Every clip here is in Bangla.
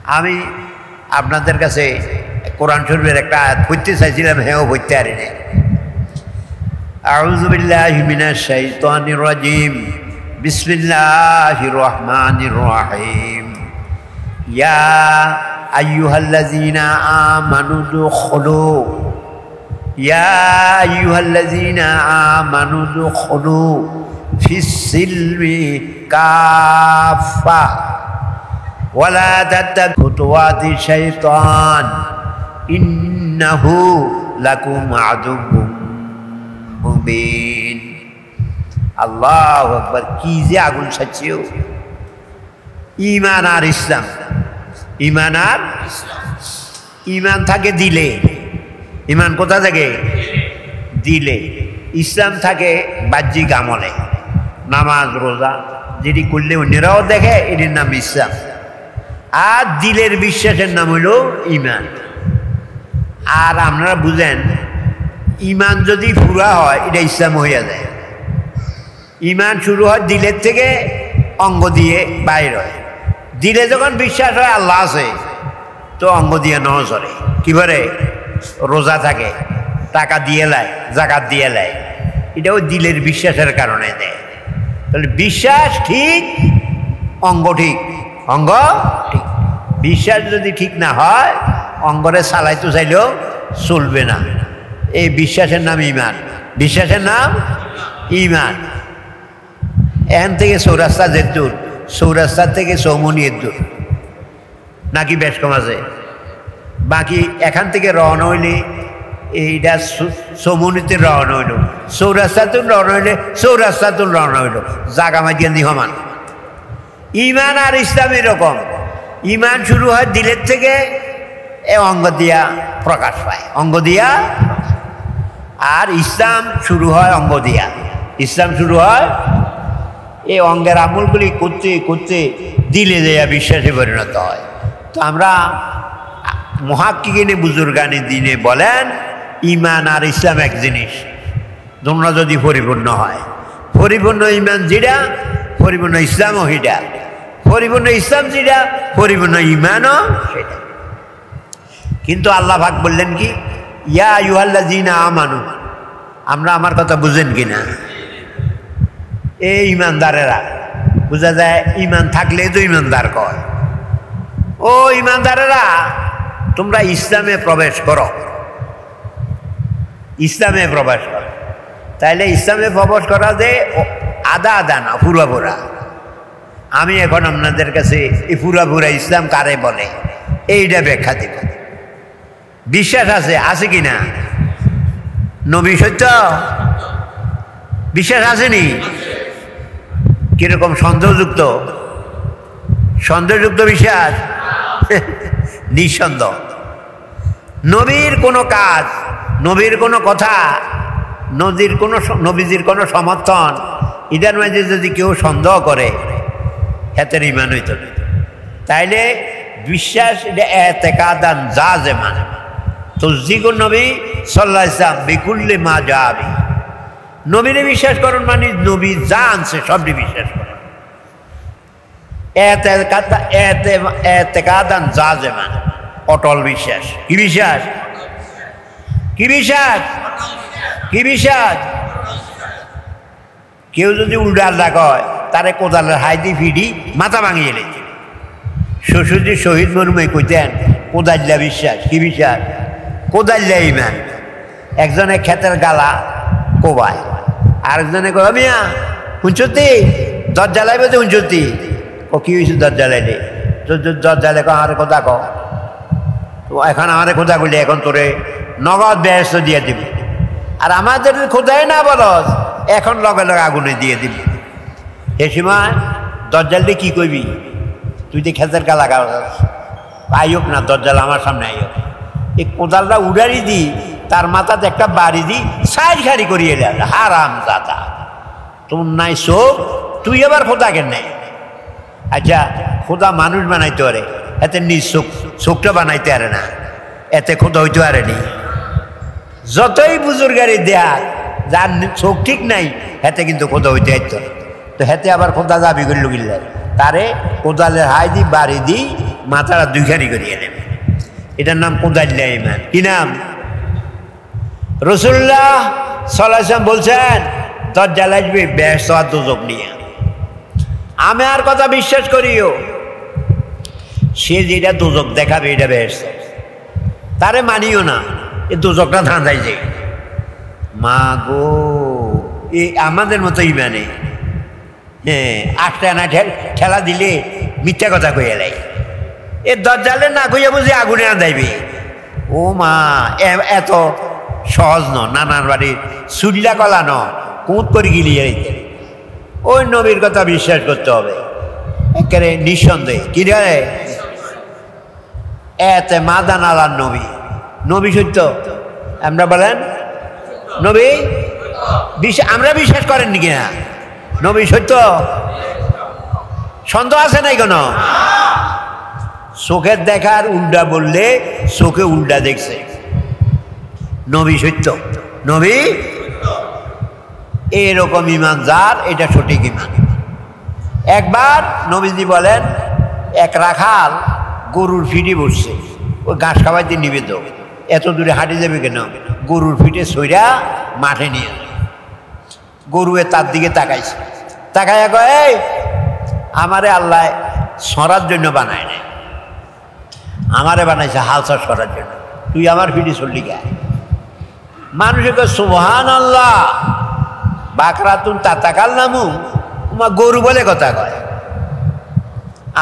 আমি আপনাদের কাছে কোরআন শরীফের একটা আয়াত পড়তে চাইছিলাম, হেও পড়তে পারিনি। আউযু বিল্লাহি মিনাশ শাইতানির রাজিম, বিসমিল্লাহির রহমানির রহিম। ইয়া আইয়ুহাল্লাযীনা আমানু দুখুলু ইয়া আইয়ুহাল্লাযীনা আমানু দুখুলু ফিস-সিলমি কাফা ওয়ালা তাত্তাবিউ খুতুওয়াতি শাইতান ইন্নাহু লাকুম আদুউম মুবিন। আল্লাহু আকবার! কি যে আগুন ছাড়ছেও। ঈমান আর ইসলাম, ঈমান আর ঈমান থাকে দিলে। ঈমান কোথা থাকে? দিলে। ইসলাম থাকে বাহ্যিক আমলে, নামাজ রোজা যেটি করলে অন্যরাও দেখে, এটির নাম ইসলাম। আর দিলের বিশ্বাসের নাম হইল ঈমান। আর আপনারা বুঝেন, ঈমান যদি পুরা হয় এটা ইসলাম হইয়া যায়। ঈমান শুরু হয় দিলের থেকে, অঙ্গ দিয়ে বাইর হয়। দিলে যখন বিশ্বাস হয় আল্লাহ আছে, তো অঙ্গ দিয়ে নজরে কি করে? রোজা থাকে, টাকা দিয়ে লায়, জাকাত দিয়ে লায়, এটাও দিলের বিশ্বাসের কারণে দেয়। তাহলে বিশ্বাস ঠিক, অঙ্গ ঠিক, অঙ্গ ঠিক। বিশ্বাস যদি ঠিক না হয়, অঙ্গরে চালাইতে চাইলেও চলবে না। এই বিশ্বাসের নাম ঈমান, বিশ্বাসের নাম ঈমান। এখান থেকে চৌরাস্তা যে দূর, চৌরাস্তার থেকে চৌমনির দূর নাকি বেশ কম আছে? বাকি এখান থেকে রওনা হইলে এইটা চৌমনিতে রওনা হইল, চৌরাস্তাতুন রওনা হইলে চৌরাস্তাতুন রওনা হইল, জাগা মাঝিয়ে নিহমান। ঈমান আর ইসলাম এরকম। ঈমান শুরু হয় দিলের থেকে, এ অঙ্গ দিয়া প্রকাশ পায়, অঙ্গ দিয়া। আর ইসলাম শুরু হয় অঙ্গ দিয়া। ইসলাম শুরু হয় এই অঙ্গের আমলগুলি করতে করতে দিলে দেয়া বিশ্বাসে পরিণত হয়। তো আমরা মুহাক্কিকিনে বুজুর্গানি দিনে বলেন, ঈমান আর ইসলাম এক জিনিস। তোমরা যদি পরিপূর্ণ হয়, পরিপূর্ণ ঈমান যেটা, পরিপূর্ণ ইসলামও সেটা, পরিপূর্ণ ইসলাম যেটা, পরিপূর্ণ ঈমানও সেটা। কিন্তু আল্লাহ পাক বললেন কি? ইয়া আইয়ুহাল্লাযীনা আমানু। আমরা আমার কথা বুঝেন কিনা? এই ঈমানদারেরা, বোঝা যায় ঈমান থাকলে তো ঈমানদার কয়। ও ঈমানদারেরা, তোমরা ইসলামে প্রবেশ করো, ইসলামে প্রবেশ করো। তাইলে ইসলামে প্রবেশ করা যে আদা আদা না, পুরা পুরা। আমি এখন আপনাদের কাছে এই পুরা পুরা ইসলাম কারে বলে এইটা ব্যাখ্যা দেব। বিশ্বাস আছে, আছে কিনা? নবী সত্য, বিশ্বাস আসেনি? কিরকম সন্দেহযুক্ত? সন্দেহযুক্ত বিশ্বাস? নিঃসন্দেহ। নবীর কোনো কাজ, নবীর কোনো কথা, নবীজির কোনো সমর্থন, এটার মাঝে যদি কেউ সন্দেহ করে, হেতের ঈমান হইত না। তাইলে বিশ্বাস এটা এতেকাদান জাযেমান। তাসদীকুন নবী সাল্লাল্লাহু আলাইহি ওয়াসাল্লাম বিকুল্লি মা জাআ বিহি। নবীরে বিশ্বাস করুন মানে নবী যা আনছে সবটি বিশ্বাস করুন। এতেকাদান জাযেমান, অটল বিশ্বাস। কি বিশ্বাস? কি বিশ্বাস? কি বিশ্বাস? কেউ যদি উল্টা কয়, তারে কোদালের হাইদি ফিডি মাথা ভাঙিয়ে লেছে। শ্বশুরজি শহীদ মরুমে কইতেন কোদাল্লা বিশ্বাস। কি বিশ্বাস? কোদাল্লা ঈমান। একজনে ক্ষেতের গালা কোবায়, আরেকজনে কয় মিয়া হুঁচতি দর জ্বালাইব যে হুঁচতি। ও কি হয়েছে দর জ্বালাইলে? দর জ্বালে আমার কথা ক। এখন আমার খোঁজা করলে এখন তোরে নগদ ব্যস্ত দিয়ে দিব। আর আমাদের খোঁজাই না বলস, এখন লগে লগে আগুনে দিয়ে দিব। সে সময় দরজালটি কি করবি? তুই তো খেতের গালা গাছ আইক না, দরজাল আমার সামনে আইক। এই কোদালটা উড়ারি দি, তার মাথাতে একটা বাড়ি দি, সাইজ খারি করিয়ে দেয়। হারাম দাদা, তোর নাই চোখ, তুই আবার খোদা কেন নাই? আচ্ছা, খোদা মানুষ বানাইতে পারে, এতে নিজ চোখটা বানাইতে পারে না, এতে খোদা হইতে পারেনি। যতই বুজুর্গারি দেয়া, যার চোখ ঠিক নাই, হেতে কিন্তু খোদা হইতে পারত না। তো হেতে আবার খোদা দাবি করল গিল্লার, তারে কোদালের হাই দি বাড়ি দি মাথাটা দুইখানি করিয়ে নেবে। এটার নাম কোদাল্লা ইমান। কি নাম? রাসূলুল্লাহ সাল্লাল্লাহু আলাইহি ওয়াসাল্লাম বলছেন দাজ্জাল আসবে বেহেশত আর দোজখ নিয়ে। আমি আর কথা বিশ্বাস করিও, সে যেটা দোজখ দেখাবে এটা বেহেশত, তারে মানিও না, এ দোজখটা ধাঁধাই যায়। মা গো, এই আমাদের মতো ইমানে হ্যাঁ আটটা না ঠেলা দিলে মিথ্যা কথা কয়ে এলাই, এ দাজ্জালে না কইয়া বুঝি আগুনে আদাইবে। ও মা, এত সহজ ন, নানার বাড়ি সুল্লা কলা ন, কুঁত করে গিলিয়ে রেখে ওই নবীর কথা বিশ্বাস করতে হবে একেবারে নিঃসন্দেহে। কি রে এতে মাদান আলার নবী, নবী সত্য আমরা বলেন নবী আমরা বিশ্বাস করেন নাকি না? নবী সত্য, সন্দেহ আছে নাই কোনো? চোখের দেখার উল্টা বললে চোখে উল্টা দেখছে। নবী সত্য, নবী এরকম ইমান যার, এটা সঠিক ইমান। একবার নবীজি বলেন এক রাখাল গরুর ফিটে বসছে, ওই ঘাস খাওয়াইতে নিবেদ, এত দূরে হাঁটে যাবে কেন? গরুর ফিটে সইরা মাঠে নিয়ে গরুয়ে তার দিকে তাকাইছে, তাকাইয়া কয় এই আমারে আল্লাহ সরার জন্য বানায় নাই, আমারে বানাইছে হাল চাষ করার জন্য, তুই আমার ফিটে চললি গে। মানুষে কয় সুবহানাল্লাহ, বাকরাতুন তাতাকাল নামু, তোমার গরু বলে কথা কয়।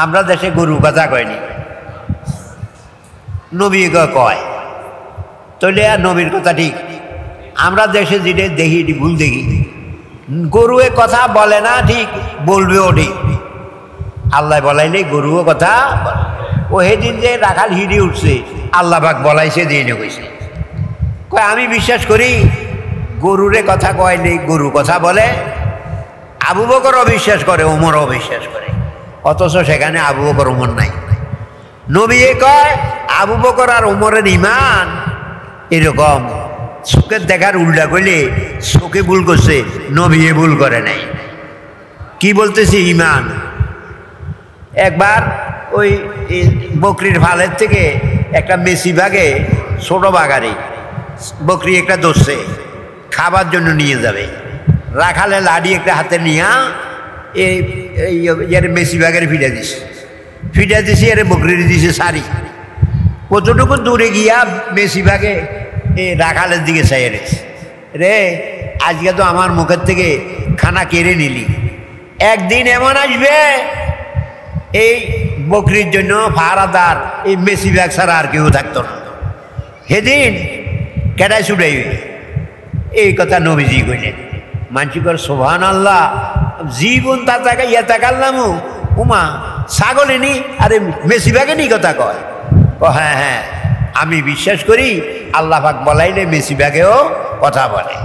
আমরা দেশে গরু কথা কয়নি, নবী কয়, তাহলে আর নবীর কথা ঠিক। আমরা দেশে যেটা দেখি ভুল দেখি, গরুয়ে কথা বলে না, ঠিক বলবেও ঠিক। আল্লাহ বলাইলে গরুও কথা বলে। ও সেদিন যে রাখাল হিড়ে উঠছে, আল্লাহ পাক বলাইছে দিয়ে নিয়ে গেছে। কয় আমি বিশ্বাস করি গরুরে কথা কয়লে গরু কথা বলে। আবু বকর অবিশ্বাস করে, ওমর অবিশ্বাস করে, অথচ সেখানে আবু বকর ওমর নাই। নবী কয় আবু বকর আর ওমরের ইমান এরকম, চোখের দেখার উল্টা করলে চোখে ভুল করছে, নবী ভুল করে নাই। কি বলতেছি? ইমান। একবার ওই বকরির ফালের থেকে একটা মেসি ভাগে ছোট বাগারে বকরি একটা দোষে খাবার জন্য নিয়ে যাবে, রাখালে লাড়ি একটা হাতে নিয়া এই মেসি ভাগের ফিরে দিছে, এর বকরির দিছে সারি। কতটুকু দূরে গিয়া মেসি ভাগে রাখালের দিকে চাইয়ে রেখেছে, রে আজকে তো আমার মুখের থেকে খানা কেড়ে নিলি, একদিন এমন আসবে এই বকরির জন্য ফারাদার এই মেসি ব্যাগ ছাড়া আর কেউ থাকতো না, সেদিন কেটাই ছুটাইবে। এই কথা নবীজি কইলেন। মানসি কর সুবহানাল্লাহ, জীবন তা তাকে ইয়া তাকাল্লাম, উমা ছাগলে নি আরে মেসি ব্যাগে নি কথা কয়। হ্যাঁ হ্যাঁ আমি বিশ্বাস করি আল্লাহ পাক বলাইলে মেসি ব্যাগেও কথা বলে,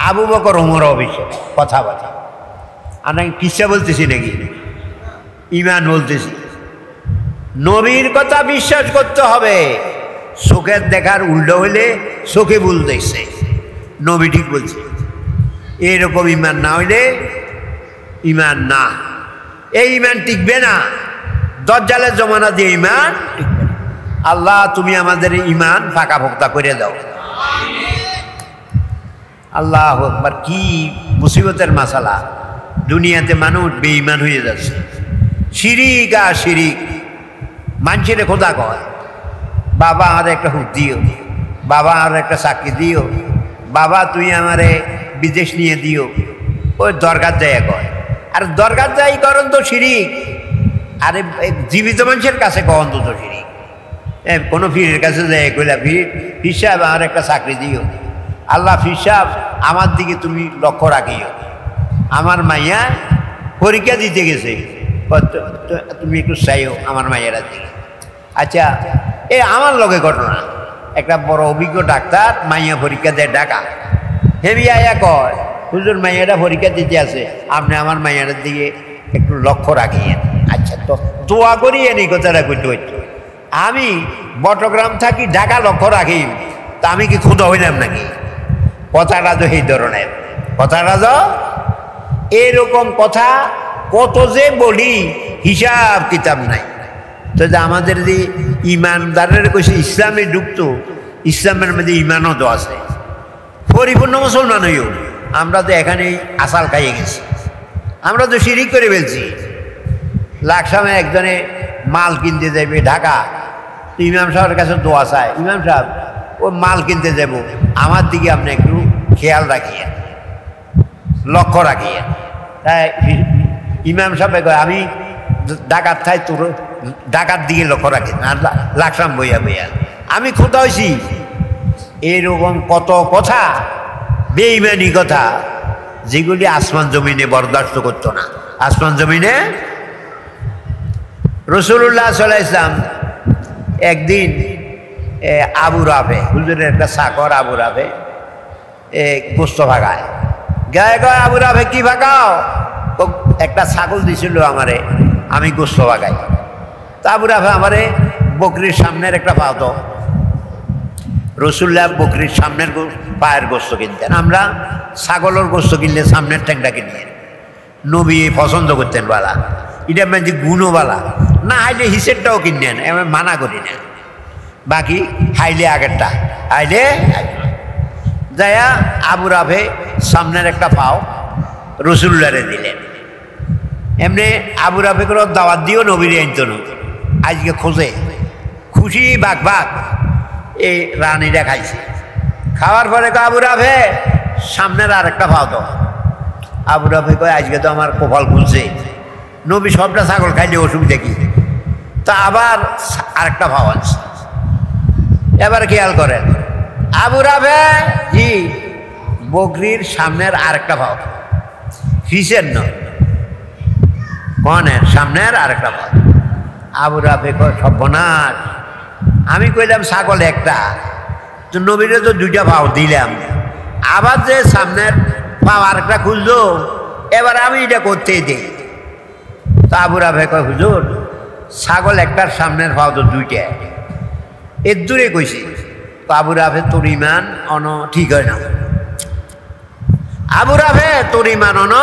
আবু বকর ওমরও বিশ্বাস কথা বলে। আর নাকি কিসা বলতেছি নাকি? ইমান বলতেছি। নবীর কথা বিশ্বাস করতে হবে। চোখের দেখার উল্টো হইলে চোখে ভুল দেখছে, নবী ঠিক বলছে। এরকম ইমান না হইলে ইমান না, এই ইমান টিকবে না। দাজ্জালের জমানা দিয়ে ইমান টিকবে না। আল্লাহ তুমি আমাদের ইমান ফাঁকা ফোক্তা করে দাও। আল্লাহু আকবার। কি মুসিবতের মাসালা, দুনিয়াতে মানুষ বেঈমান হয়ে যাচ্ছে। শিরিক আর শিরিক। মানুষের খোদা কয় বাবা আমার একটা হুক দিও, বাবা আমার একটা চাকরি দিও, বাবা তুই আমারে বিদেশ নিয়ে দিও। ওই দরকার যায় কয়, আর দরকার যাই করেন তো শিরিক। আরে জীবিত মানুষের কাছে কখন তো শিরিক। কোনো ফিরের কাছে যায় কইলা ফির সাহেব আমার একটা চাকরি দিও, আল্লাহ ফির সাহেব আমার দিকে তুমি লক্ষ্য রাখিও। আমার মাইয়া পরীক্ষা দিতে গেছে, তুমি একটু চাইও আমার মাইয়ারা দিকে। আচ্ছা এ আমার লগে ঘটনা, একটা বড় অভিজ্ঞ ডাক্তার মাইয়া পরীক্ষা দেয় ঢাকা, হেবি আয়া কয় হুজুর মাইয়াটা পরীক্ষা দিতে আছে, আপনি আমার মাইয়াটার দিকে একটু লক্ষ্য রাখিয়েন। আচ্ছা তো দোয়া করিয়ে এই কথাটা করতে হচ্ছে। আমি বটগ্রাম থাকি, ঢাকা লক্ষ্য রাখি, তা আমি কি ক্ষুধা হইলাম নাকি? কথাটা তো এই ধরনের, কথাটা তো এরকম কথা কত যে বলি হিসাব কিতাব নাই। তো যে আমাদের যে ইমানদারের কইছে ইসলামে ঢুকতো, ইসলামের মধ্যে ইমানও তো আছে, পরিপূর্ণ মুসলমান হইও। আমরা তো এখানে আসাল খাইয়ে গেছি, আমরা তো শিরিক করে ফেলছি। লাকসামে একজনে মাল কিনতে যাবে ঢাকা, ইমাম সাহেবের কাছে দোয়া চায়, ইমাম সাহেব ও মাল কিনতে যাব, আমার দিকে আপনি একটু খেয়াল রাখিয়েন, লক্ষ্য রাখিয়েন। তাই ইমাম সাহেব কয় আমি ডাকাত থাই, তোর ডাকাত দিকে লক্ষ্য রাখি না, লাকসাম বইয়া বইয়া আমি খোঁতা হয়েছি। এইরকম কত কথা, বেঈমানি কথা, যেগুলি আসমান জমিনে বরদাস্ত করতো না। আসমান জমিনে রাসূলুল্লাহ সাল্লাল্লাহু আলাইহি ওয়াসাল্লাম একদিন আবু রাফে, হুজুরের একটা চাকর আবু রাফে গোস্ত ভাগায়, গায়ে গায়ে আবু রাফে কি ভাগাও? একটা ছাগল দিছিল আমারে, আমি গোস্ত ভাগাই। তা আবু রাফে আমারে বকরির সামনের একটা পাও তো, রাসূলুল্লাহ বকরির সামনের পায়ের গোস্ত কিনতেন, আমরা ছাগলের গোস্ত কিনলে সামনের ট্যাংটা কিনলেন। নবী পছন্দ করতেন বালা, এটা মানে গুণও বালা না, হাইলে হিসেবটাও কিনেন, আমি মানা করি না। বাকি হাইলে আগেরটা, হাইলে যায়া আবু রাফে সামনের একটা পাও রাসূলুল্লাহরে দিলেন। এমনি আবু রাফে করে দাওয়াত দিও নবীর আনতো না, আজকে খোঁজে খুশি বাঘ বাঘ এই রানীরা খাইছে। খাওয়ার পরে আবু রাফে সামনের আর একটা পাও তো। আবু রাফে কয় আজকে তো আমার কপাল খুলছে, নবী সবটা ছাগল খাইলে অসুবিধা কি? তা আবার আরেকটা ভাও আছে। এবার খেয়াল করেন আবু রাফে জি বকরির সামনের আরেকটা ভাও, ফিসের নয়, কনের সামনের আরেকটা ভাও। আবু রাফে কয় সর্বনাশ, আমি কইলাম ছাগল একটা, তো নবীরে তো দুইটা ভাও দিলাম, আবার যে সামনের পাও আরেকটা খুঁজলো, এবার আমি এটা করতেই দিই। তা আবু রাফে কয় হুজুর ছাগল একটার সামনের পাও তো দুইটা, এর দূরে কইছি। তো আবু রাফে তোর ইমান অন ঠিক হয় না, আবু রাফে তোর ইমান অন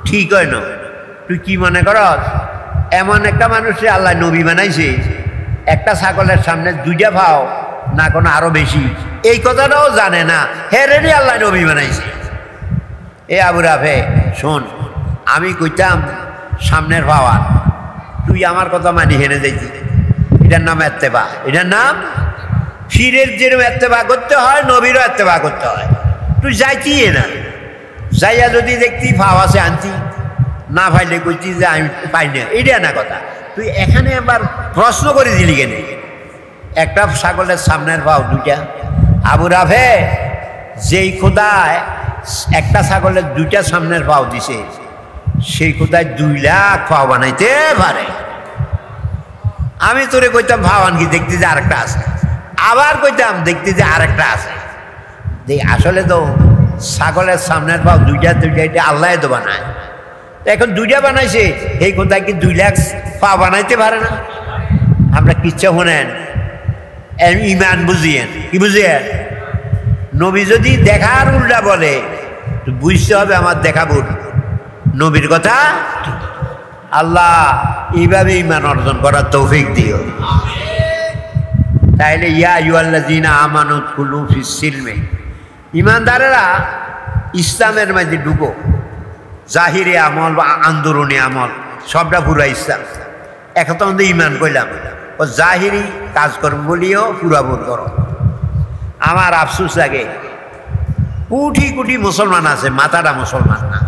ঠিক হয় না। তুই কি মনে করস এমন একটা মানুষে আল্লাহ নবী বানাইছে, একটা ছাগলের সামনে দুইটা পাও না কোনো আরো বেশি, এই কথাটাও জানে না, হেরেরই আল্লাহ নবী বানাইছে। এ আবু রাফে শোন, আমি কইতাম সামনের পাওয়ার, তুই আমার কথা মানি হেনে যাইতি, এটার নাম এত্তেবা, এটার নাম ফিরের যেরকম এত্তেবা করতে হয়, নবীরও এত্তেবা করতে হয়। তুই যাইতি না, যাইয়া যদি দেখতি পাও আছে আনতি, না পাইলে কইতি যে আমি পাই না, এটা না কথা। তুই এখানে আবার প্রশ্ন করে দিলি কেন? একটা ছাগলের সামনের পাও দুইটা। আবু রাফে যেই খোদায় একটা ছাগলের দুইটা সামনের পাও দিছে, সেই খোদায় 2 লাখ পাও বানাইতে পারে। আমি তোরে কইতাম ভাবান কি, দেখতে যে আরেকটা আছে, আবার কইতাম দেখতে যে আরেকটা আছে। আসলে তো ছাগলের সামনের পাও দুইটা দুইটা, এটা আল্লাহ তো বানায়। এখন দুইটা বানাইছে, এই কোথায় কি 2 লাখ পা বানাইতে পারে না? আমরা কিচ্ছা শোনেন, ইমান বুঝিয়েন, কি বুঝিয়েন? নবী যদি দেখার উল্টা বলে বুঝতে হবে আমার দেখা ভুল, নবীর কথা। আল্লাহ এইভাবে ইমান অর্জন করার তৌফিক দিও। তাইলে ইয়া আইয়ুহাল্লাযীনা আমানু দুখুলু ফিস সিলমি, ইমানদারেরা ইসলামের মাঝে ঢুকো। জাহিরে আমল বা আন্দোলনী আমল সবটা পুরা ইসলাম। এখন তো ইমান কইলাম, ও জাহিরি কাজকর্ম বলিও পুরাপুর করো। আমার আফসোস লাগে, কোটি কোটি মুসলমান আছে, মাথাটা মুসলমান না,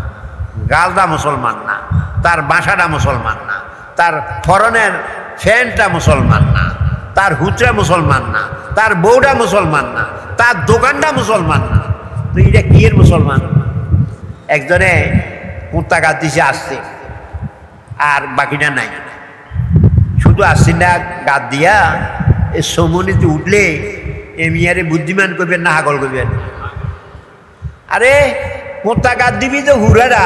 গালটা মুসলমান না, তার বাসাটা মুসলমান না, তার ফরনের ফ্যানটা মুসলমান না, তার হুচরা মুসলমান না, তার বউটা মুসলমান না, তার দোকানটা মুসলমান না। তো এটা কি এর মুসলমান? একজনে কুত্তা গাছ দিছে আসছে, আর বাকিটা নাই, শুধু আসছি না গাছ দিয়া। এ সমনিতে উঠলে এমিয়ারে বুদ্ধিমান করবেন না হাগল করবেন? আরে কুত্তা গাছ দিবি তো হুরারা,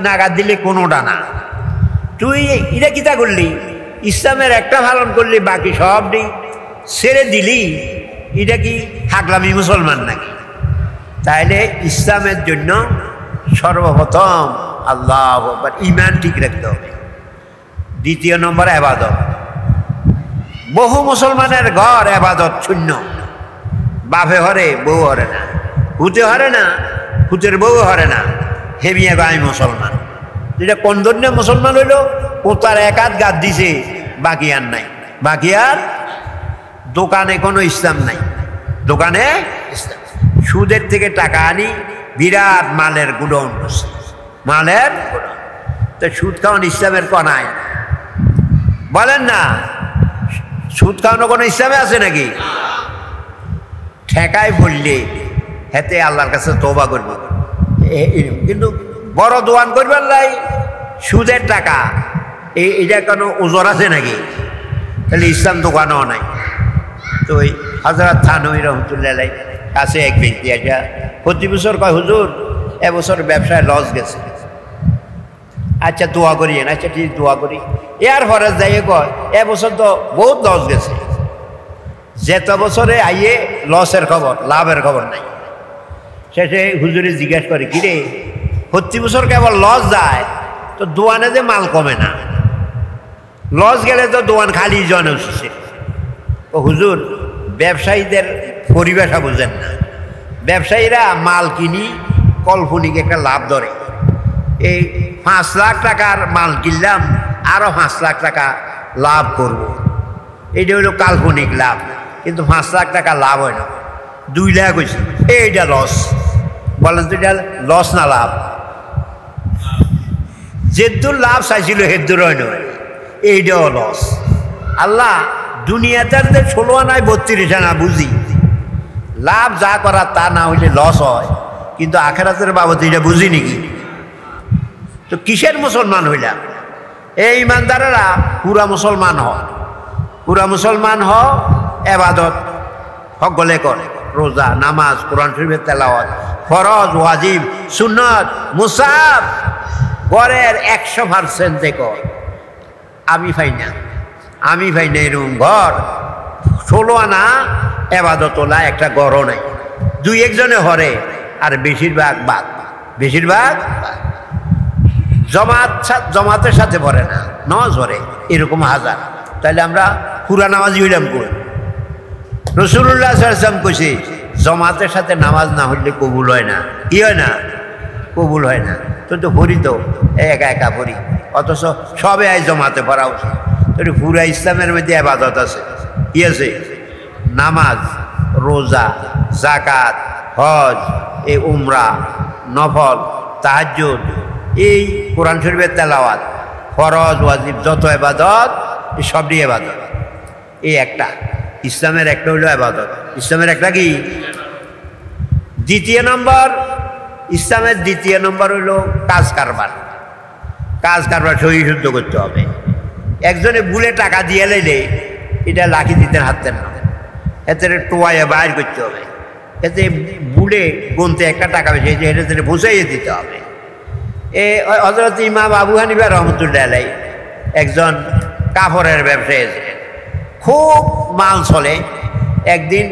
না গাছ দিলে কোনোটা না। তুই এটা কিতা করলি? ইসলামের একটা পালন করলি, বাকি সব ছেড়ে দিলি, এটা কি হাগলামি মুসলমান নাকি? তাইলে ইসলামের জন্য সর্বপ্রথম আল্লাহু আকবার ইমান ঠিক রাখতে হবে। দ্বিতীয় নম্বর এবাদত। বহু মুসলমানের ঘর এবাদত শূন্য, বাপে হরে বউ হরে না, হুতে হরে না, হুতের বউ হরে না, হেমিয়া গাই মুসলমান। যেটা কোন ধরনের মুসলমান হইল, ও তার এক হাত গাদ দিছে, বাকি আর নাই, বাকি আর দোকানে কোনো ইসলাম নাই, দোকানে ইসলাম। সুদের থেকে টাকা আনি, বিরাট মালের গুডাউন বসে, মালের গুডাউন। তো সুদ খাওয়ান ইসলামের কনায় বলেন না, সুদ খাওয়ানো কোনো ইসলামে আছে নাকি? ঠেকায় বললে হেতে আল্লাহর কাছে তওবা করব, কিন্তু বড় দোয়ান করবেন লাই সুদের টাকা, এইটা কোনো ওজোর আছে নাকি? তাহলে ইসলাম দোকানও নাই। তো ওই হযরত থানভী রহমতুল্লাহ আলাইহি কাছে এক ব্যক্তি একটা প্রতি বছর কয়, হুজুর এবছর ব্যবসায় লস গেছে। আচ্ছা দোয়া করি, আচ্ছা ঠিক দোয়া করি। এর পরে যাইয়ে কয়, এবছর তো বহুত লস গেছে। যেত বছরে আইয়ে লসের খবর, লাভের খবর নাই। শেষে হুজুরে জিজ্ঞাসা করে, কিরে প্রতি বছর কেবল লস যায়, তো দোয়ানে যে মাল কমে না, লস গেলে তো দোয়ান খালি জন উঠছে। ও হুজুর, ব্যবসায়ীদের পরিবেশা বুঝেন না। ব্যবসায়ীরা মাল কিনি কল্পনিক একটা লাভ ধরে, এই 5 লাখ টাকার মাল কিনলাম, আরো 5 লাখ টাকা লাভ করব, এইটা হইল কাল্পনিক লাভ। কিন্তু 5 লাখ টাকা লাভ হয় না, 2 লাখ হয়েছে, এইটা লস। বলেন তো এটা লস না লাভ? যেদুর লাভ চাইছিল হেদুর হয় নয়, এইটাও লস। আল্লাহ দুনিয়াতে 16 আনায় 32 আনা বুঝি, লাভ যা করার তা না হইলে লস হয়, কিন্তু আখেরাতের বাবদ এটা বুঝি নাকি? তো কিসের মুসলমান হইলাম? এই ইমানদারেরা পুরা মুসলমান হয়, পুরা মুসলমান হ, এবাদত সকলে করে, রোজা, নামাজ, কোরআন শরীফের তেলাওয়াত, ফরজ, ওয়াজিব, সুন্নত, মুসাফ গড়ের 100% দেখো। আমি পাই না এরকম ঘর 16 আনা এবাদতলা একটা গড়ও নাই। 2-1 জনে হরে, আর বেশিরভাগ বাদ, বেশিরভাগ জমাতের সাথে ভরে না, নজ ভরে, এরকম হাজার। তাহলে আমরা পুরা নামাজি হইলাম কই? রাসূলুল্লাহ সাল্লাল্লাহু আলাইহি ওয়াসাল্লাম কইছে, জমাতের সাথে নামাজ না হইলে কবুল হয় না। কি হয় না? কবুল হয় না। তো ভরি তো একা একা ভরি, অথচ সবে আয় জমাতে পড়া উচিত। তো পুরা ইসলামের মধ্যে ইবাদত আছে, কি আছে? নামাজ, রোজা, যাকাত, হজ, এই উমরা, নফল, তাহাজ্জুদ, এই কোরআন শরীফের তেলাওয়াত, ফরজ, ওয়াজিব, যত ইবাদত সবই ইবাদত। এই একটা ইসলামের একটা হইল ইবাদত। ইসলামের একটা কি? দ্বিতীয় নম্বর, ইসলামের দ্বিতীয় নম্বর হইল কাজ কারবার। কাজ কারবার সহি শুদ্ধ করতে হবে। একজনে ভুলে টাকা দিয়ে লাইলে এটা লাখি দিতেন হাতেন না, এতে টোয়াইয়া বাইর করতে হবে। এতে ভুলে গুনতে একটা টাকা বেশি, এটা বুঝাইয়ে দিতে হবে। হযরত ইমাম আবু হানিফা রহমতুল্লাহ আলাইহি একজন কাপড়ের ব্যবসায়ী ছিলেন, খুব মাল চলে। একদিন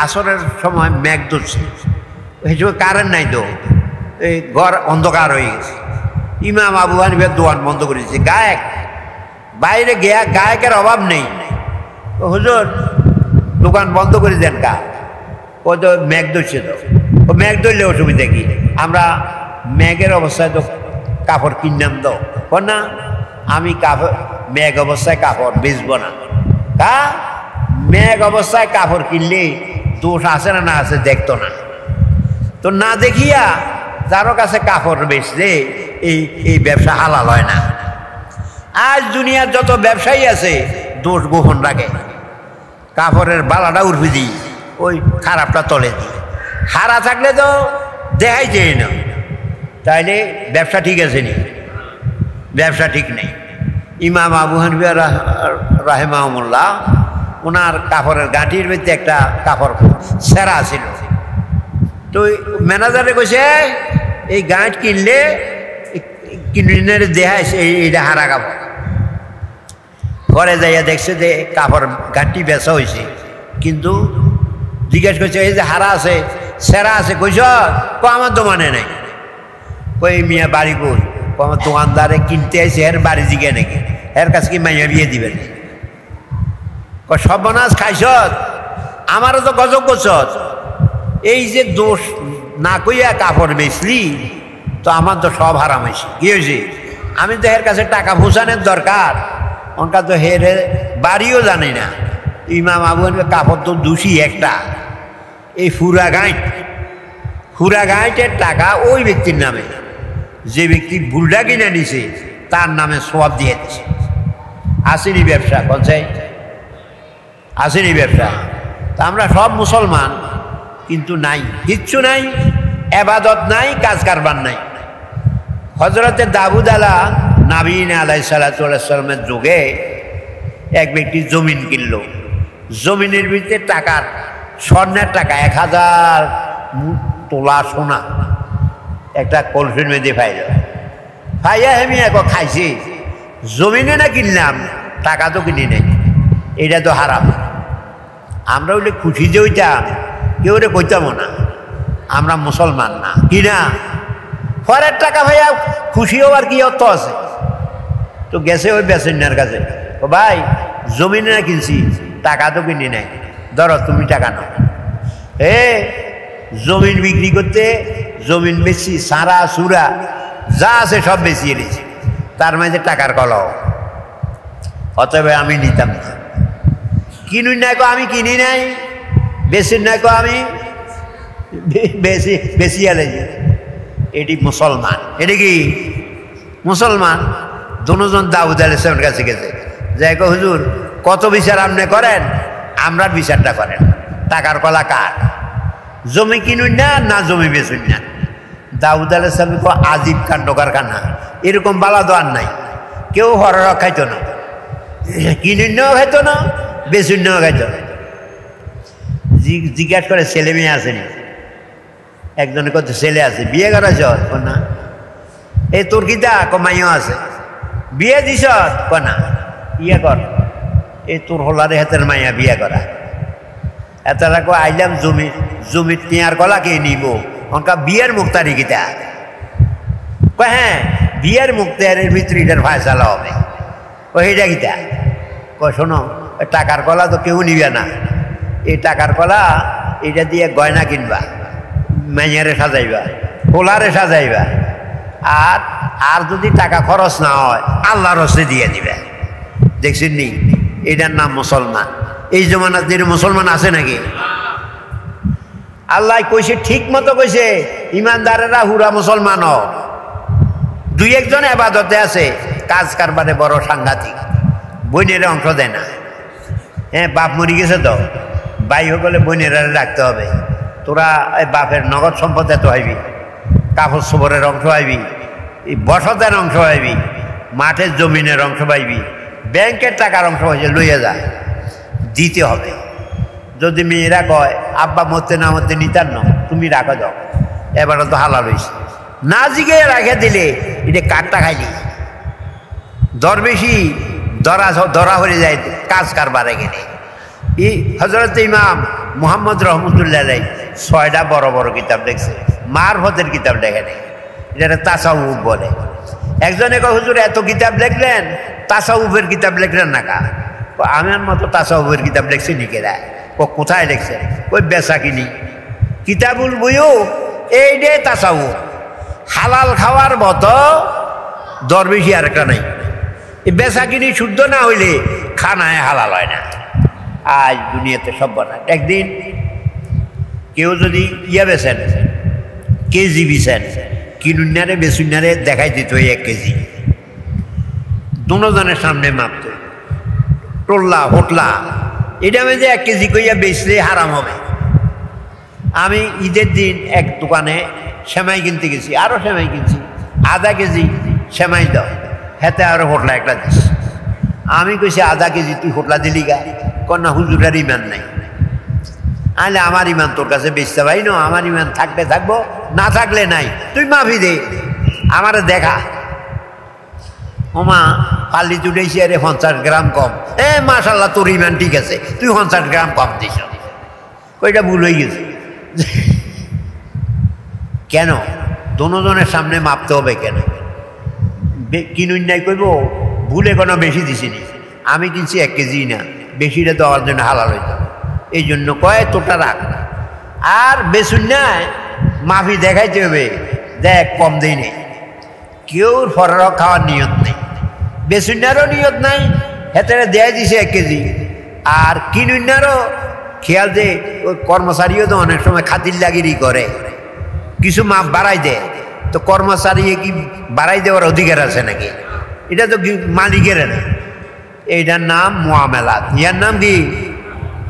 আসরের সময় মেঘ ধরছে, এই সময় কারেন্ট নাই, তো এই ঘর অন্ধকার হয়ে গেছে। ইমাম আবু হানিফার দোকান বন্ধ করে দিয়েছে। গায়ক বাইরে গিয়া, গায়কের অভাব নেই। হুজুর দোকান বন্ধ করে দেন কা? ও তো মেঘ ধরছে, তো ও মেঘ ধরলে অসুবিধা কি? আমরা মেঘের অবস্থায় তো কাপড় কিনলাম, তো না আমি কাপড় মেঘ অবস্থায় কাপড় বেচবো না। তা মেঘ অবস্থায় কাপড় কিনলে দোষ আছে না আছে দেখতো না, তো না দেখিয়া যারও কাছে কাপড় বেচলে এই ব্যবসা হালাল হয় না। আজ দুনিয়ার যত ব্যবসায়ী আছে দোষ গোপন রাখে, কাপড়ের বালাটা উর্ফি দিই, ওই খারাপটা তলে দিই। হারা থাকলে তো দেখাই যায় না, তাইলে ব্যবসা ঠিক আছে নি? ব্যবসা ঠিক নেই। ইমাম আবু হানিফা রাহিমাহুল্লাহ ওনার কাপড়ের গাঁটির মধ্যে একটা কাপড় সেরা ছিল, তো ম্যানেজারে কইছে এই গাঁট কিনলে কিনে দেখায় এইটা হারা কাপড়। ঘরে যাইয়া দেখছে যে কাপড় গাঁটটি বেচা হয়েছে, কিন্তু জিজ্ঞেস করছে এই যে হারা আছে, সেরা আছে, কইস? আমার তো মানে নাই। কই মিয়া বাড়ি কই? আমার দোকানদারে কিনতে আসে এর বাড়ি জিগে নাকি এর কাছে কি মাইয়া বিয়ে দিবেন সর্বনাশ খাইছ আমারও তো গজব করছ এই যে দোষ না কইয়া কাপড় বেচলি তো আমার তো সব হারাম হয়েছে কি হয়েছে আমি তো এর কাছে টাকা ফুসানোর দরকার ওনকা তো হেরে বাড়িও জানি না ইমাম আবু কাপড় তো দোষী একটা এই ফুরা গাঁটের টাকা ওই ব্যক্তির নামে যে ব্যক্তি ভুলটা কিনে নিছে তার নামে সওয়াব দিয়ে দিছে আসেনি ব্যবসা পঞ্চায়েত আসেনি ব্যবসা তা আমরা সব মুসলমান কিন্তু নাই কিচ্ছু নাই এবাদত নাই কাজ কারবার নাই হজরতে দাউদ নবীন আলাইহিসসালামের যুগে এক ব্যক্তি জমিন কিনল জমিনের ভিতরে টাকার স্বর্ণের টাকা 1000 তোলা সোনা একটা কলসির মেয়েদের ফাইয়া আমি এখন খাইছি জমিনে না কিনলাম টাকা তো কিনি নাই এটা তো হারাম আমরা ওইটা খুশি যে ওইটাম কেউ রে কইতামও না আমরা মুসলমান না কি না পরের টাকা ভাইয়া খুশি হওয়ার কি অর্থ আছে তো গেছে ওই বেসিনার কাছে ও ভাই জমিনে না কিনছি টাকা তো কিনি নাই ধরো তুমি টাকা নাও জমিন বিক্রি করতে জমিন বেশি সারা সুরা যা আছে সব বেশি এনেছি তার মাঝে টাকার কলাও অতএব আমি নিতাম না কিনুই নাই কো আমি কিনি নাই বেশি নাই কো আমি বেশি আলেছি এটি মুসলমান এটি কি মুসলমান দুজন দাউদ আলাইহিসসালামের কাছে গেছে যাই কো হুজুর কত বিচার আপনি করেন আমরা বিচারটা করেন টাকার কলা কার জমি কিনুন না না জমি বেচুন না দাউদ আলাইহিসসালাম কো আজীব কাণ্ড কারখানা এরকম বালা দোয়ার নাই কেউ হরর খাইতো না কিনুন নাও খাইতো না বেচুন নাও খাইতো না জিজ্ঞাসা করে ছেলে মেয়ে আসেনি একজনে কত ছেলে আছে বিয়ে করাছ না এই তোর কিতা কমাইও আছে বিয়ে দিছ না ইয়ে কর এই তোর হলারে হাতের মাইয়া বিয়ে করা এত আইলাম জমির টিয়ার গলা কে নিব অনকা বিয়ের মুক্তারি কিতা হ্যাঁ বিয়ের মুক্তারের ভিতরে এটার ফায়সালা হবে এইটা কিতা শোনো টাকার কলা তো কেউ নিবে না এই টাকার কলা এটা দিয়ে গয়না কিনবা মাইয়ারে সাজাইবা হোলারে সাজাইবা আর যদি টাকা খরচ না হয় আল্লাহর হস্তে দিয়ে দিবে দেখছেন নি এটার নাম মুসলমান এই জমানার দিনে মুসলমান আছে নাকি আল্লাহ কইছে ঠিক মতো কইছে ইমানদারেরা হুরা মুসলমান দুই একজন আবাদতে আছে কাজ কারবারে বড় সাংঘাতিক বইনেরা অংশ দেয় না বাপ মরি গেছে তো ভাই হলে বইনেরা রাখতে হবে তোরা বাপের নগদ সম্পদ এত হইবি কাপড় সবরের অংশ হইবি বসতের অংশ হইবি মাঠের জমিনের অংশ পাইবি ব্যাংকের টাকার অংশ হয়েছে লইয়া যায় দিতে হবে যদি মেয়েরা কয় আব্বা মরতে না মরতে নিতার ন তুমি রাখা যাও এবারে তো হালাল হয়েছে না জিগে রাখে দিলে এটা কাঠটা খাইলি দরবেশি ধরা হয়ে যায় কাজ কারবারে গেলে এই হজরত ইমাম মুহাম্মদ রহমতুল্লাহ আলাইহি 6টা বড় বড় কিতাব লিখছে মারফতের কিতাব লেখে নেই এটা তাসাউফ বলে একজনে কয় হুজুর এত কিতাব লিখলেন তাসাউফের কিতাব লিখলেন না কা আমার মতো তাসাউফের কিতাব লিখছে নিকেরা কোথায় লিখছে ওই বেচা কিনি কিতাবুল বইও এইটাই তাসাউফ হালাল খাওয়ার মতো দরবেশি আর একটা নাই এই বেচা কিনি শুদ্ধ না হইলে খানায় হালাল হয় না আজ দুনিয়াতে সব বানায় একদিন কেউ যদি ইয়া বেছেন কেজি বিছেন কিনুনারে বেসুনারে দেখাই দিত 1 কেজি দুজনের সামনে মাপত টোল্লা হোটলা এটা যে 1 কেজি কইয়া বেচলে হারাম হবে আমি ঈদের দিন এক দোকানে সেমাই কিনতে গেছি আরও সেমাই কিনছি আধা কেজি সেমাই দাও হেতে আরও হোটলা একটা দিস আমি কইছি আধা কেজি তুই হোটলা দিলি গা কন্যা হুজুরের ইমান নাই আলে আমার ইমান তোর কাছে বেচতে পারি না আমার ইমান থাকলে থাকবো না থাকলে নাই তুই মাফি দে আমারে দেখা ওমা পাল্লি তুটেছি আরে 50 গ্রাম কম মাশাল্লাহ তোর ইমান ঠিক আছে তুই 50 গ্রাম কম দিস ওইটা ভুল হয়ে গেছে কেন দুজনের সামনে মাপতে হবে কেন কিনুন নাই কইব ভুলে কোনো বেশি দিছিনি, আমি কিনছি 1 কেজি না, বেশিটা তো আমার জন্য হালাল হইত, এই জন্য কয় তোটা রাখ। আর বেচুন নাই মাফি দেখাইতে হবে, দেখ কম দেই নেই, কেউ ফরার খাওয়ার নিয়ত নেই, বেচুনারও নিয়ত নাই, হেতে দেয় দিছে 1 কেজি। আর কিনুনারও খেয়াল যে ওই কর্মচারীও তো অনেক সময় খাতির লাগিরি করে, কিছু মাপ বাড়াই দেয়, তো কর্মচারী কি বাড়াই দেওয়ার অধিকার আছে নাকি? এটা তো মালিকের না। এইটার নাম মুআমালাত। ইয়ার নাম কি?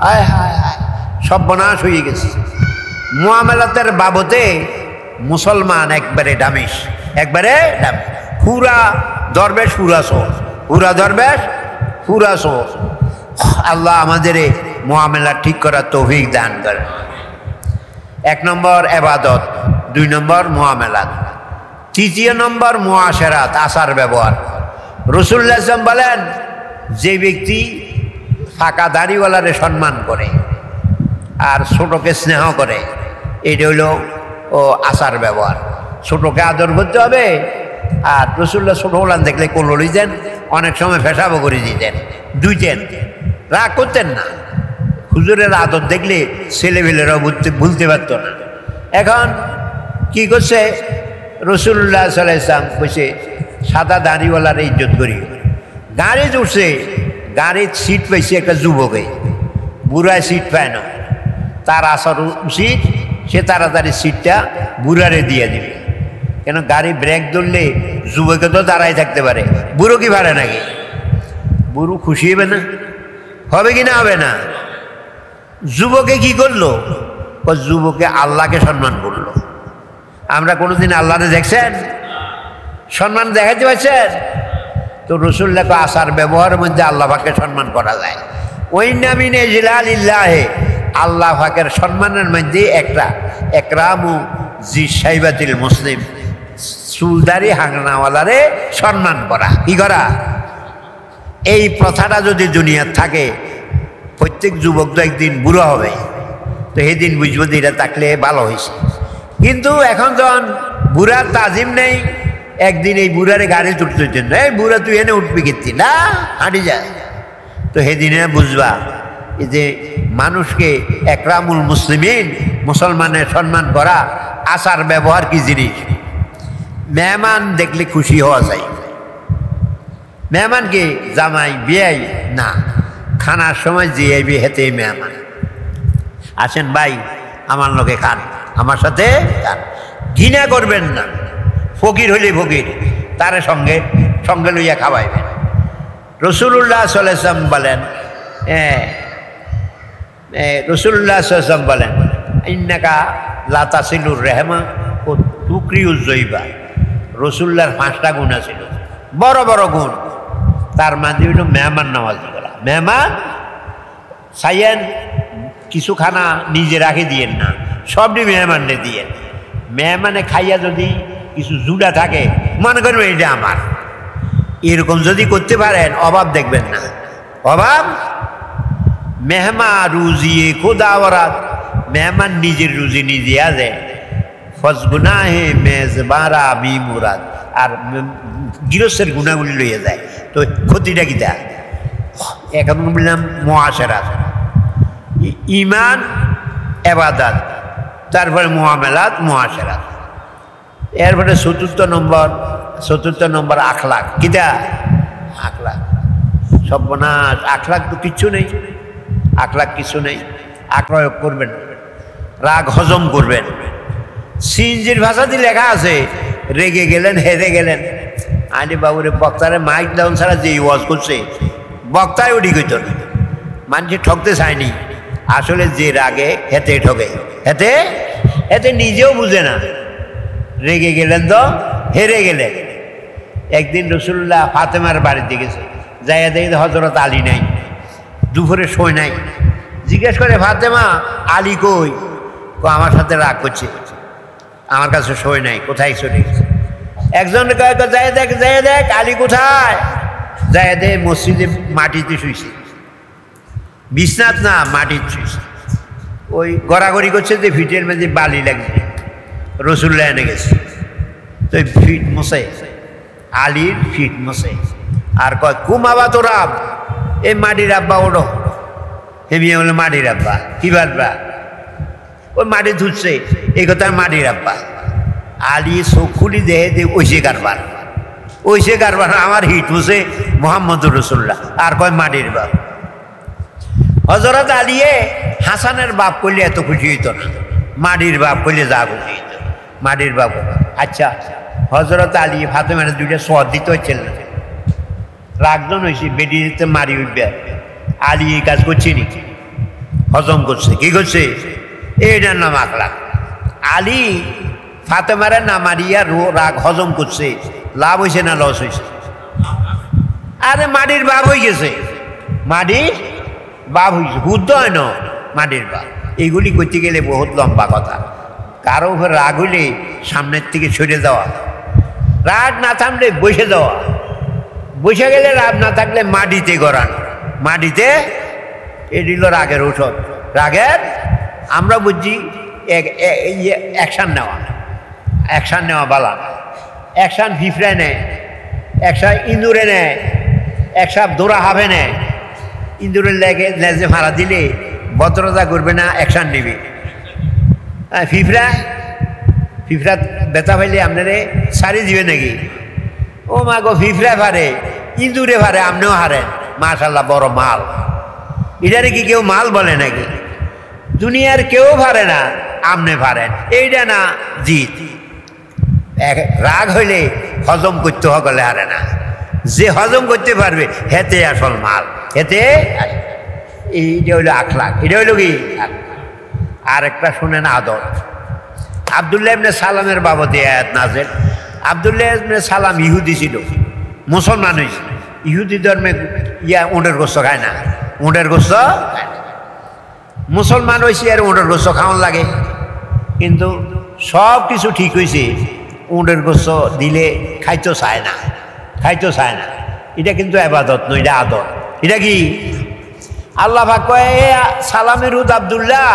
হায় হায় হায়, সর্বনাশ হয়ে গেছে। মুআমালাতের বাবতে মুসলমান একবারে ডামিস, একবারে ডামিস, পুরা দরবেশ পুরা সোর, পুরা দরবেশ পুরা সোর। আল্লাহ আমাদের মুআমালা ঠিক করার তৌফিক দান করেন। 1 নম্বর ইবাদত, 2 নম্বর মুআমালাত, 3 নম্বর মুআশারাত, আচার ব্যবহার। রাসূলুল্লাহ সাল্লাল্লাহু আলাইহি ওয়াসাল্লাম বলেন, যে ব্যক্তি ফাঁকা দাড়িওয়ালারে সম্মান করে আর ছোটকে স্নেহ করে, এটা হইল ও আচার ব্যবহার। ছোটকে আদর করতে হবে। আর রাসূলুল্লাহ ছোটগুলান দেখলে কোললি দেন, অনেক সময় ফেসাবো করে দিতেন, দুইতেন, রাগ করতেন না। হুজুরের আদর দেখলে ছেলেবেলেরাও ভুলতে পারত না। এখন কি করছে রাসূলুল্লাহ সাল্লাল্লাহু আলাইহি ওয়াসাল্লাম কইছে, সাদা দাড়িওয়ালার ইজ্জত করি। গাড়ি উঠছে, গাড়ির সিট পাইছে একটা যুবকে, বুড়ায় সিট পায় না, তার আসার উচিত সে তাড়াতাড়ি সিটটা বুড়ারে দিয়ে দিবে। কেন গাড়ি ব্রেক ধরলে যুবকে তো দাঁড়াই থাকতে পারে, বুড়ো কি পারে নাকি? বুড়ো খুশি হবে না? হবে কি না হবে না? যুবকে কি করলো? যুবকে আল্লাহকে সম্মান করলো। আমরা কোনোদিন আল্লাহকে দেখছেন? সম্মান দেখাইতে পারছেন? তো রাসূলুল্লাহ আচার ব্যবহারের মধ্যে আল্লাহ পাকের সম্মান করা যায়। ওয়াইন্না মিন ইজলালিল্লাহি, আল্লাহ পাকের সম্মানের মধ্যে একটা একরামু জি সাইবাতিল মুসলিম, চুলদারি হাঙ্গনাওয়ালারে সম্মান করা। কি করা? এই প্রথাটা যদি দুনিয়ার থাকে, প্রত্যেক যুবক তো একদিন বুড়ো হবে, তো সেদিন বুঝবো যে এটা থাকলে ভালো হয়েছে। কিন্তু এখন যখন বুড়ার তাজিম নেই, একদিন এই বুড়ারে গাড়ি তুলতে জন্য, এই বুড়া তুই এনে উঠবি কীর্তি না, হাঁটি যায়, তো সেদিনে বুঝবা যে মানুষকে একরামুল মুসলিমিন, মুসলমানের সম্মান করা, আচার ব্যবহার কি জিনিস। মেহমান দেখলে খুশি হওয়া যায়। মেহমানকে জামাই বিয়াই না, খানার সময় যে আইবি হেতে মেহমান, আসেন ভাই আমার লোকে খান, আমার সাথে খান, ঘৃণা করবেন না। ফকির হইলে ফকির, তারে সঙ্গে সঙ্গে লইয়া খাওয়াইবেন। রাসূলুল্লাহ সাল্লাল্লাহু আলাইহি ওয়াসাল্লাম বলেন, রাসূলুল্লাহ সাল্লাল্লাহু আলাইহি ওয়াসাল্লাম বলেন, ইন্নাকা লা তাসিলুর রাহমা ও তুকরিউজ যায়বা। রাসূলুল্লাহর 5টা গুণ ছিল, বড় বড় গুণ। তার মাঝে হইল মেহমান নওয়াজি করা। মেহমান চাইয়েন কিছু খানা নিজে রাখে দিয়েন না, সবটি মেহমানকে দিয়েন। মেহমানে খাইয়া যদি কিছু জুড়া থাকে, মনে করবেন এটা আমার। এরকম যদি করতে পারেন, অভাব দেখবেন না। অভাব মেহমা রুজিয়ে খোদাওয়ারাত, মেহমান নিজের রুজি নিজে আছে। ফজগুনাহে মেজবারা বি মুরাদ, আর গৃহস্থের গুণাগুলি লইয়া যায়, তো ক্ষতিটা কি দেয়? এখন বললাম মুআশারাত, ইমান, ইবাদত, তারপরে মুআমালাত, মুআশারাত। এরপরে চতুর্থ নম্বর আখলাক। কিটা? আখলাক। সর্বনাশ, আখলাক তো কিচ্ছু নেই, আখলাক কিছু নেই। আক্রয় করবেন, রাগ হজম করবেন। সিনজির ভাষাতে লেখা আছে, রেগে গেলেন, হেরে গেলেন। আরে বাবুরে, বক্তারে মাইক ডাউন ছাড়া যে ওয়াজ করছে, বক্তায় ওটি কইত না, মানুষ ঠকতে চায়নি। আসলে যে রাগে হেতে ঠকে, হেতে নিজেও বুঝে না। রেগে গেলেন তো হেরে গেলেন। একদিন রাসূলুল্লাহ ফাতেমার বাড়িতে গেছে, যাইয়া দেখে হযরত আলী নাই, দুপুরে শোয় নাই। জিজ্ঞেস করে, ফাতেমা আলী কই? আমার সাথে রাগ করছে, আমার কাছে শোয় নাই, কোথায় চলে গেছে? একজন যাই দেখ আলী কোথায়? যাই দে মসজিদে মাটিতে শুইছে, বিছনাত না, মাটিতে শুইছে। ওই গড়াগড়ি করছে যে ফিটের মধ্যে বালি লাগছে। রাসূলুল্লাহ এনে গেছে, তো ফিট মুছে আলীর ফিট মশে আর কয় কুমাবা তোরা এই মাটির আব্বা ওড়ো হেমিয়া বলে মাটির আব্বা কি পারবা ওই মাটি ধুচ্ছে এই কথা মাটির আব্বা আলী চোখ খুলি দেহে দে ওইসে কারবার আমার হিট মশে মোহাম্মদুর রসুল্লাহ আর কয় মাটির বাপ হজরত আলিয়ে হাসানের বাপ করলে এত খুশি হইত না মাটির বাপ করলে যা খুশি হইত মাটির বাপ আচ্ছা হজরত আলী ফাতেমার দুইটা সদ দিতে হচ্ছিল না রাগজন হয়েছে বেটি দিতে মারি উঠবে আলী এই কাজ করছে নি হজম করছে কি করছে এইটার নাম আখলাক আলী ফাতেমারে না মারিয়া রাগ হজম করছে লাভ হয়েছে না লস হয়েছে আরে মাটির বাপ হয়ে গেছে মাটির বাপ হয়েছে হুদ্দ হয় না মাটির বাপ এইগুলি করতে গেলে বহুত লম্বা কথা কারো উপর রাগ হইলে সামনের থেকে সরে যাওয়া রাগ না থামলে বসে যাওয়া বসে গেলে রাগ না থাকলে মাটিতে গড়ানো মাটিতে এটি হলো রাগের ঔষধ রাগের আমরা বুঝছি অ্যাকশান নেওয়া বালা অ্যাকশান ফিফড়ে নেয় একশা ইঁদুরে নেয় একসা দৌড়া হাবে নেয় ইঁদুরের লেজে ভাড়া দিলে ভদ্রতা করবে না অ্যাকশান নেবে ফিফড়া ব্যথা পাইলে আপনারে সারি দিবে নাকি ও মা গো ফিফড়া ভারে ইঁদুরে ভারে আপনিও হারেন মাশাল্লাহ বড় মাল এটারে কি কেউ মাল বলে নাকি দুনিয়ার কেউ ভারে না আপনি ভারেন এইটা না জিত রাগ হইলে হজম করতে হলে হারে না যে হজম করতে পারবে হেতে আসল মাল হেতে এইটা হইলো আখলাক এটা হইল কি আর একটা শুনেন আদর আব্দুল্লাহ ইবনে সালামের বাবদে আয়াত নাযিল আব্দুল্লাহ ইবনে সালাম ইহুদি ছিল মুসলমান হয়েছে ইহুদি ধর্মে উটের গোস্ত খায় না উটের গোস্ত মুসলমান হয়েছে আর উটের গোস্ত খাওয়ান লাগে কিন্তু সব কিছু ঠিক হয়েছে উটের গোস্ত দিলে খাইতে চায় না এটা কিন্তু ইবাদত নয় এটা আদর এটা কি আল্লাহ পাক কয় সালামের উদ আব্দুল্লাহ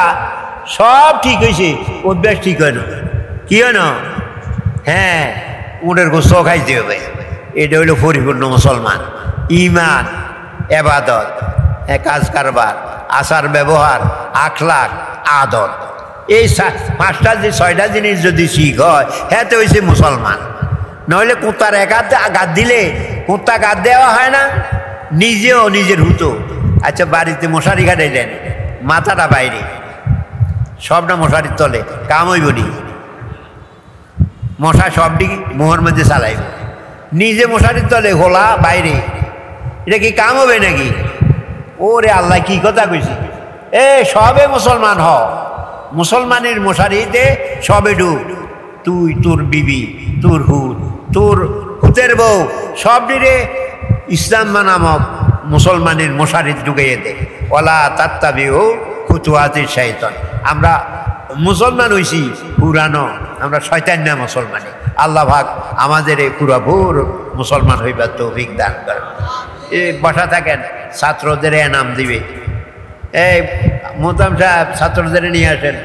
সব ঠিক হয়েছে অভ্যাস ঠিক হয় না কি হয় না হ্যাঁ উটের গোস্ত খাইতে হবে এটা হইল পরিপূর্ণ মুসলমান ঈমান ইবাদত কাজ কারবার আচার ব্যবহার আখলাক আদর এই পাঁচটা যে ছয়টা জিনিস যদি শিখ হয় হ্যাঁ তো হয়েছে মুসলমান নইলে কুত্তার গাদ দিলে কুত্তা গাদ দেওয়া হয় না নিজেও নিজের হুতো আচ্ছা বাড়িতে মশারি কাটাইলেন মাথাটা বাইরে সবটা মশারির তলে কাম হইব নি মশা সবটি মোহর মধ্যে চালাইব নিজে মশারির তলে হোলা বাইরে এটা কি কাম হবে নাকি ওরে আল্লাহ কি কথা কইছি সবে মুসলমান হ মুসলমানের মশারিতে সবে ডুব তুই তোর বিবি তোর হুত তোর হুতের বউ সব ডিরে ইসলাম নামক মুসলমানের মশারিত ঢুকাইয়ে দে ওলা তাত্তাবিউ খুতুওয়াতিশ শাইতান আমরা মুসলমান হইছি পুরানো আমরা শয়তান না মুসলমানে আল্লাহ পাক আমাদের এই পুরাপুর মুসলমান হইবার তৌফিক দান করেন বসা থাকেন ছাত্রদের এনাম দিবে এই মোহতাম সাহেব ছাত্রদের নিয়ে আসেন